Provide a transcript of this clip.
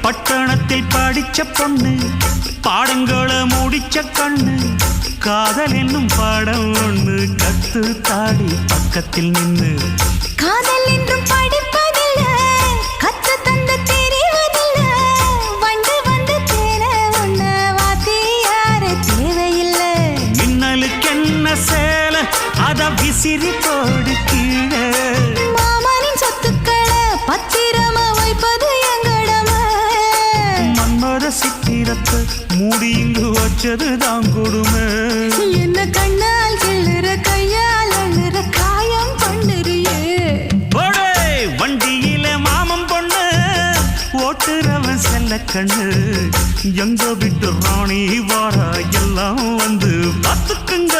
பட்டணத்தில் படிச்ச பொண்ணு பாடங்களை முடிச்ச கண்ணு காதல் என்னும் பாடம் ஒண்ணு கத்து தாடி பக்கத்தில் நின்னு காதல் என்றும் படிப்பதில்லை கத்து தந்து தெரிவதில்லை வந்து வந்து தேன உன்ன வாத்தியார தேவையில்லை மின்னலுக்கு என்ன சேல அத விசிறி போடு கீழே மாமனின் சொத்துக்களை பத்திரமா வைப்பது எங்கடமை மன்மத சித்திரத்தை மூடி இங்கு வச்சதுதான் கொடுமை என்ன கண்ணால் கிள்ளுற கையால் அள்ளுற காயம் பண்ணுறியே வண்டியில மாமம் பொண்ணு ஓட்டுறவன் செல்ல கண்ணு எங்க விட்டு ராணி வாரா எல்லாம் வந்து பார்த்துக்குங்க